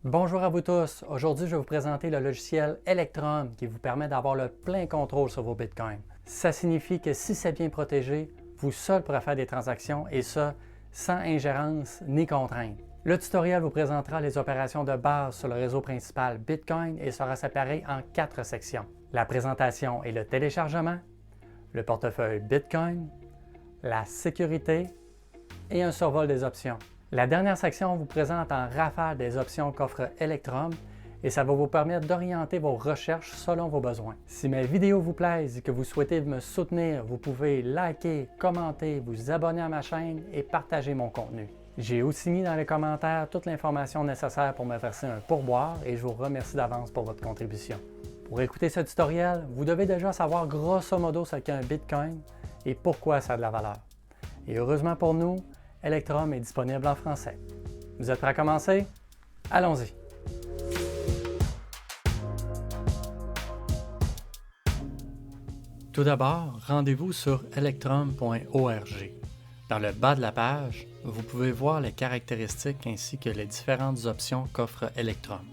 Bonjour à vous tous. Aujourd'hui, je vais vous présenter le logiciel Electrum qui vous permet d'avoir le plein contrôle sur vos bitcoins. Ça signifie que si c'est bien protégé, vous seul pourrez faire des transactions et ça, sans ingérence ni contrainte. Le tutoriel vous présentera les opérations de base sur le réseau principal Bitcoin et sera séparé en 4 sections. La présentation et le téléchargement, le portefeuille Bitcoin, la sécurité et un survol des options. La dernière section vous présente en rafale des options qu'offre Electrum et ça va vous permettre d'orienter vos recherches selon vos besoins. Si mes vidéos vous plaisent et que vous souhaitez me soutenir, vous pouvez liker, commenter, vous abonner à ma chaîne et partager mon contenu. J'ai aussi mis dans les commentaires toute l'information nécessaire pour me verser un pourboire et je vous remercie d'avance pour votre contribution. Pour écouter ce tutoriel, vous devez déjà savoir grosso modo ce qu'est un Bitcoin et pourquoi ça a de la valeur. Et heureusement pour nous, Electrum est disponible en français. Vous êtes prêts à commencer? Allons-y! Tout d'abord, rendez-vous sur electrum.org. Dans le bas de la page, vous pouvez voir les caractéristiques ainsi que les différentes options qu'offre Electrum.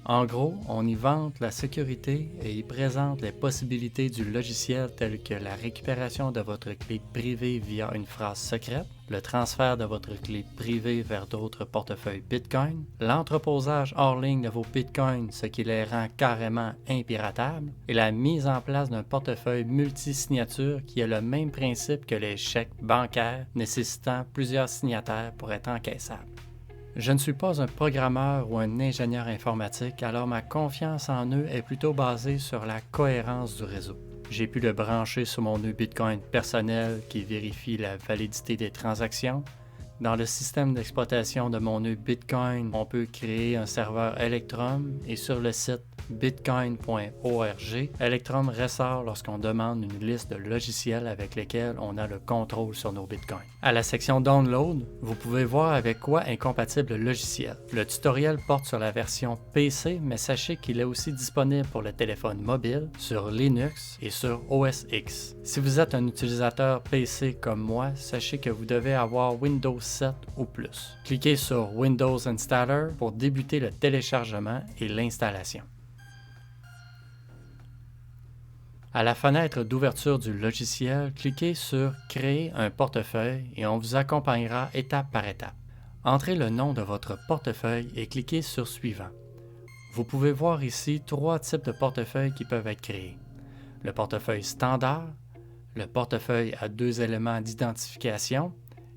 En gros, on y vante la sécurité et y présente les possibilités du logiciel telles que la récupération de votre clé privée via une phrase secrète, le transfert de votre clé privée vers d'autres portefeuilles Bitcoin, l'entreposage hors ligne de vos Bitcoins, ce qui les rend carrément impiratables, et la mise en place d'un portefeuille multisignature qui a le même principe que les chèques bancaires nécessitant plusieurs signataires pour être encaissables. Je ne suis pas un programmeur ou un ingénieur informatique, alors ma confiance en eux est plutôt basée sur la cohérence du réseau. J'ai pu le brancher sur mon nœud Bitcoin personnel qui vérifie la validité des transactions. Dans le système d'exploitation de mon nœud Bitcoin, on peut créer un serveur Electrum et sur le site bitcoin.org, Electrum ressort lorsqu'on demande une liste de logiciels avec lesquels on a le contrôle sur nos bitcoins. À la section Download, vous pouvez voir avec quoi est compatible le logiciel. Le tutoriel porte sur la version PC, mais sachez qu'il est aussi disponible pour le téléphone mobile, sur Linux et sur OS X. Si vous êtes un utilisateur PC comme moi, sachez que vous devez avoir Windows 7 ou plus. Cliquez sur Windows Installer pour débuter le téléchargement et l'installation. À la fenêtre d'ouverture du logiciel, cliquez sur « Créer un portefeuille » et on vous accompagnera étape par étape. Entrez le nom de votre portefeuille et cliquez sur « Suivant ». Vous pouvez voir ici 3 types de portefeuilles qui peuvent être créés. Le portefeuille standard, le portefeuille à 2 éléments d'identification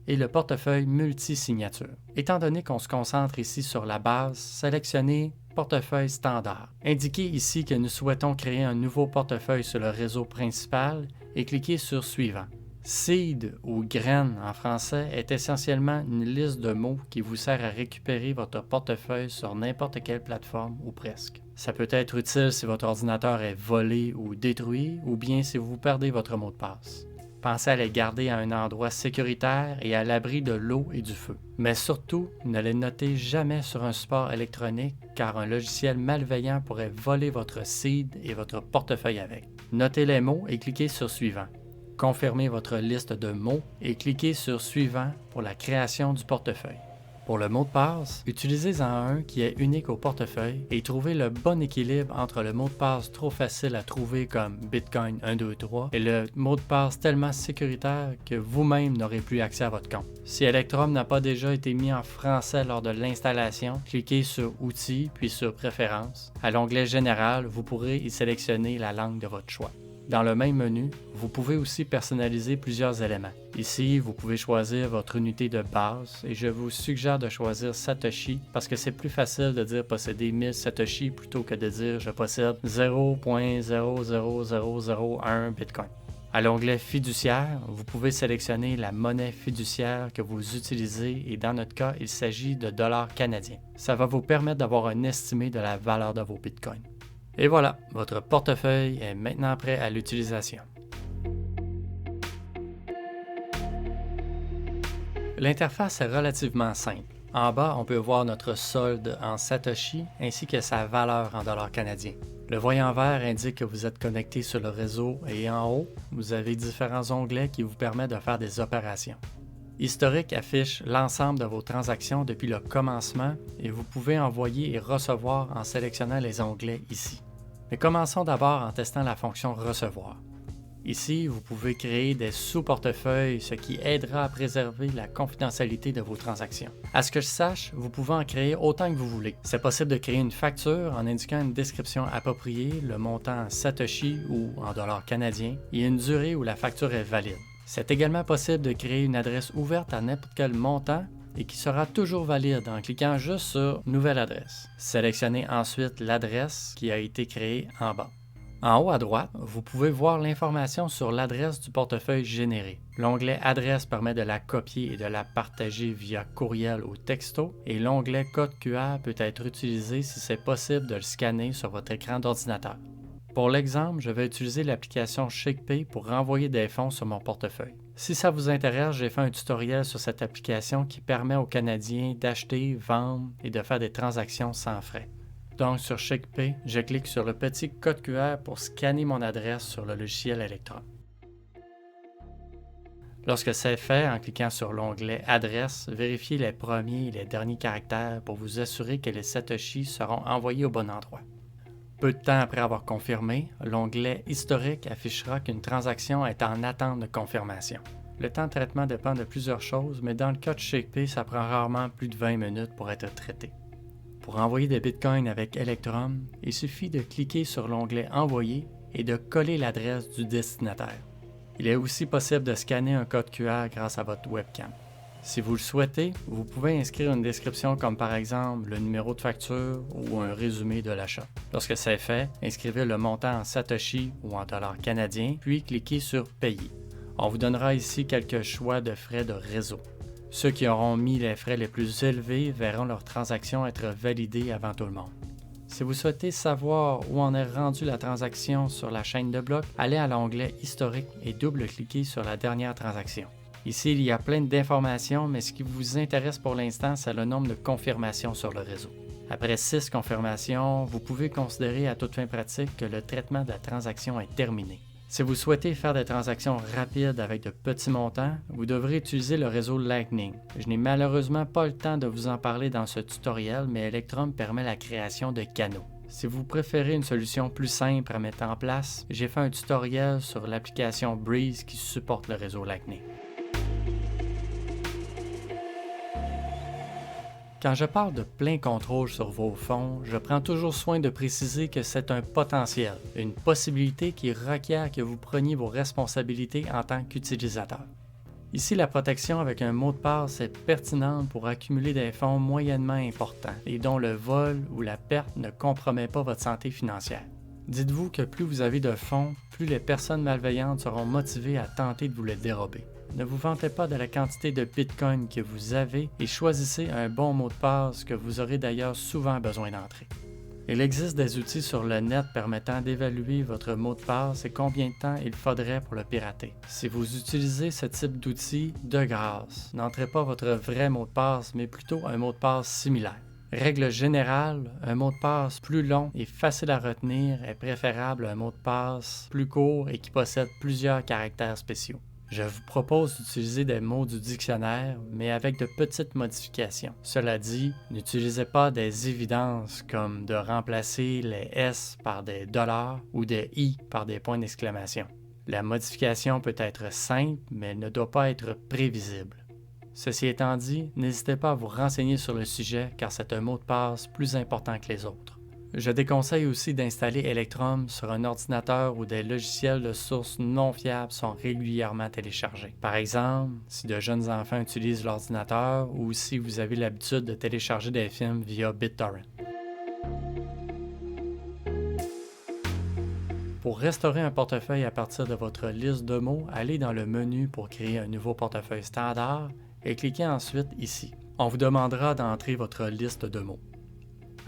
et le portefeuille multi-signature. Étant donné qu'on se concentre ici sur la base, sélectionnez portefeuille standard. Indiquez ici que nous souhaitons créer un nouveau portefeuille sur le réseau principal et cliquez sur Suivant. Seed ou graine en français est essentiellement une liste de mots qui vous sert à récupérer votre portefeuille sur n'importe quelle plateforme ou presque. Ça peut être utile si votre ordinateur est volé ou détruit ou bien si vous perdez votre mot de passe. Pensez à les garder à un endroit sécuritaire et à l'abri de l'eau et du feu. Mais surtout, ne les notez jamais sur un support électronique car un logiciel malveillant pourrait voler votre seed et votre portefeuille avec. Notez les mots et cliquez sur Suivant. Confirmez votre liste de mots et cliquez sur Suivant pour la création du portefeuille. Pour le mot de passe, utilisez-en un qui est unique au portefeuille et trouvez le bon équilibre entre le mot de passe trop facile à trouver comme Bitcoin 123 et le mot de passe tellement sécuritaire que vous-même n'aurez plus accès à votre compte. Si Electrum n'a pas déjà été mis en français lors de l'installation, cliquez sur Outils puis sur Préférences. À l'onglet Général, vous pourrez y sélectionner la langue de votre choix. Dans le même menu, vous pouvez aussi personnaliser plusieurs éléments. Ici, vous pouvez choisir votre unité de base et je vous suggère de choisir Satoshi parce que c'est plus facile de dire posséder 1000 Satoshi plutôt que de dire je possède 0.00001 Bitcoin. À l'onglet Fiduciaire, vous pouvez sélectionner la monnaie fiduciaire que vous utilisez et dans notre cas, il s'agit de dollars canadiens. Ça va vous permettre d'avoir un estimé de la valeur de vos Bitcoins. Et voilà, votre portefeuille est maintenant prêt à l'utilisation. L'interface est relativement simple. En bas, on peut voir notre solde en Satoshi ainsi que sa valeur en dollars canadiens. Le voyant vert indique que vous êtes connecté sur le réseau et en haut, vous avez différents onglets qui vous permettent de faire des opérations. Historique affiche l'ensemble de vos transactions depuis le commencement et vous pouvez envoyer et recevoir en sélectionnant les onglets ici. Mais commençons d'abord en testant la fonction Recevoir. Ici, vous pouvez créer des sous-portefeuilles, ce qui aidera à préserver la confidentialité de vos transactions. À ce que je sache, vous pouvez en créer autant que vous voulez. C'est possible de créer une facture en indiquant une description appropriée, le montant en Satoshi ou en dollars canadiens, et une durée où la facture est valide. C'est également possible de créer une adresse ouverte à n'importe quel montant et qui sera toujours valide en cliquant juste sur « Nouvelle adresse ». Sélectionnez ensuite l'adresse qui a été créée en bas. En haut à droite, vous pouvez voir l'information sur l'adresse du portefeuille généré. L'onglet Adresse permet de la copier et de la partager via courriel ou texto, et l'onglet Code QR peut être utilisé si c'est possible de le scanner sur votre écran d'ordinateur. Pour l'exemple, je vais utiliser l'application ShakePay pour renvoyer des fonds sur mon portefeuille. Si ça vous intéresse, j'ai fait un tutoriel sur cette application qui permet aux Canadiens d'acheter, vendre et de faire des transactions sans frais. Donc sur ShakePay, je clique sur le petit code QR pour scanner mon adresse sur le logiciel Electrum. Lorsque c'est fait, en cliquant sur l'onglet Adresse, vérifiez les premiers et les derniers caractères pour vous assurer que les Satoshi seront envoyés au bon endroit. Peu de temps après avoir confirmé, l'onglet Historique affichera qu'une transaction est en attente de confirmation. Le temps de traitement dépend de plusieurs choses, mais dans le cas de ShakePay, ça prend rarement plus de 20 minutes pour être traité. Pour envoyer des bitcoins avec Electrum, il suffit de cliquer sur l'onglet Envoyer et de coller l'adresse du destinataire. Il est aussi possible de scanner un code QR grâce à votre webcam. Si vous le souhaitez, vous pouvez inscrire une description comme par exemple le numéro de facture ou un résumé de l'achat. Lorsque c'est fait, inscrivez le montant en Satoshi ou en dollars canadiens, puis cliquez sur Payer. On vous donnera ici quelques choix de frais de réseau. Ceux qui auront mis les frais les plus élevés verront leur transaction être validée avant tout le monde. Si vous souhaitez savoir où en est rendue la transaction sur la chaîne de blocs, allez à l'onglet Historique et double-cliquez sur la dernière transaction. Ici, il y a plein d'informations, mais ce qui vous intéresse pour l'instant, c'est le nombre de confirmations sur le réseau. Après 6 confirmations, vous pouvez considérer à toute fin pratique que le traitement de la transaction est terminé. Si vous souhaitez faire des transactions rapides avec de petits montants, vous devrez utiliser le réseau Lightning. Je n'ai malheureusement pas le temps de vous en parler dans ce tutoriel, mais Electrum permet la création de canaux. Si vous préférez une solution plus simple à mettre en place, j'ai fait un tutoriel sur l'application Breeze qui supporte le réseau Lightning. Quand je parle de plein contrôle sur vos fonds, je prends toujours soin de préciser que c'est un potentiel, une possibilité qui requiert que vous preniez vos responsabilités en tant qu'utilisateur. Ici, la protection avec un mot de passe est pertinente pour accumuler des fonds moyennement importants et dont le vol ou la perte ne compromet pas votre santé financière. Dites-vous que plus vous avez de fonds, plus les personnes malveillantes seront motivées à tenter de vous les dérober. Ne vous vantez pas de la quantité de Bitcoin que vous avez et choisissez un bon mot de passe que vous aurez d'ailleurs souvent besoin d'entrer. Il existe des outils sur le net permettant d'évaluer votre mot de passe et combien de temps il faudrait pour le pirater. Si vous utilisez ce type d'outil, de grâce, n'entrez pas votre vrai mot de passe, mais plutôt un mot de passe similaire. Règle générale, un mot de passe plus long et facile à retenir est préférable à un mot de passe plus court et qui possède plusieurs caractères spéciaux. Je vous propose d'utiliser des mots du dictionnaire, mais avec de petites modifications. Cela dit, n'utilisez pas des évidences comme de remplacer les S par des dollars ou des I par des points d'exclamation. La modification peut être simple, mais elle ne doit pas être prévisible. Ceci étant dit, n'hésitez pas à vous renseigner sur le sujet car c'est un mot de passe plus important que les autres. Je déconseille aussi d'installer Electrum sur un ordinateur où des logiciels de sources non fiables sont régulièrement téléchargés. Par exemple, si de jeunes enfants utilisent l'ordinateur ou si vous avez l'habitude de télécharger des films via BitTorrent. Pour restaurer un portefeuille à partir de votre liste de mots, allez dans le menu pour créer un nouveau portefeuille standard et cliquez ensuite ici. On vous demandera d'entrer votre liste de mots.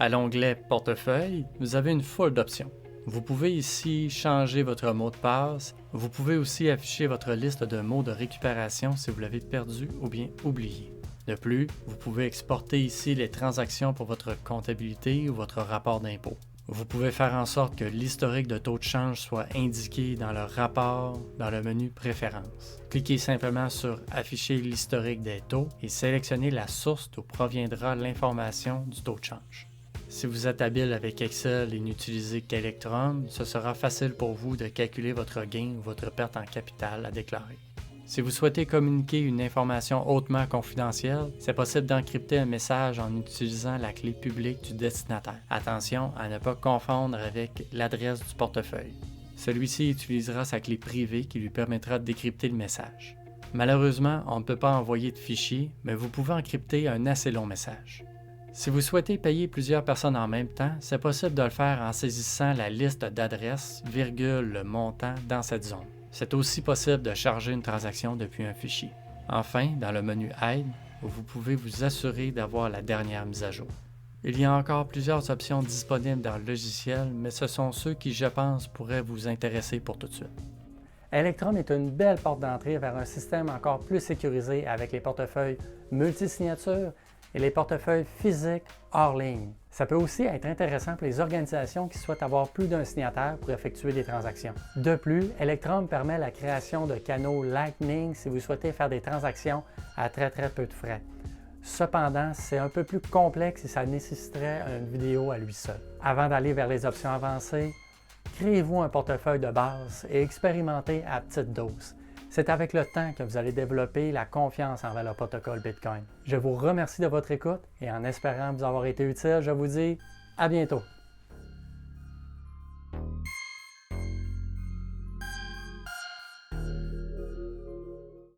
À l'onglet Portefeuille, vous avez une foule d'options. Vous pouvez ici changer votre mot de passe. Vous pouvez aussi afficher votre liste de mots de récupération si vous l'avez perdu ou bien oublié. De plus, vous pouvez exporter ici les transactions pour votre comptabilité ou votre rapport d'impôt. Vous pouvez faire en sorte que l'historique de taux de change soit indiqué dans le rapport dans le menu Préférences. Cliquez simplement sur Afficher l'historique des taux et sélectionnez la source d'où proviendra l'information du taux de change. Si vous êtes habile avec Excel et n'utilisez qu'Electron, ce sera facile pour vous de calculer votre gain ou votre perte en capital à déclarer. Si vous souhaitez communiquer une information hautement confidentielle, c'est possible d'encrypter un message en utilisant la clé publique du destinataire. Attention à ne pas confondre avec l'adresse du portefeuille. Celui-ci utilisera sa clé privée qui lui permettra de décrypter le message. Malheureusement, on ne peut pas envoyer de fichier, mais vous pouvez encrypter un assez long message. Si vous souhaitez payer plusieurs personnes en même temps, c'est possible de le faire en saisissant la liste d'adresses, le montant dans cette zone. C'est aussi possible de charger une transaction depuis un fichier. Enfin, dans le menu Aide, vous pouvez vous assurer d'avoir la dernière mise à jour. Il y a encore plusieurs options disponibles dans le logiciel, mais ce sont ceux qui, je pense, pourraient vous intéresser pour tout de suite. Electrum est une belle porte d'entrée vers un système encore plus sécurisé avec les portefeuilles multisignatures et les portefeuilles physiques hors ligne. Ça peut aussi être intéressant pour les organisations qui souhaitent avoir plus d'un signataire pour effectuer des transactions. De plus, Electrum permet la création de canaux Lightning si vous souhaitez faire des transactions à très peu de frais. Cependant, c'est un peu plus complexe et ça nécessiterait une vidéo à lui seul. Avant d'aller vers les options avancées, créez-vous un portefeuille de base et expérimentez à petite dose. C'est avec le temps que vous allez développer la confiance envers le protocole Bitcoin. Je vous remercie de votre écoute et en espérant vous avoir été utile, je vous dis à bientôt.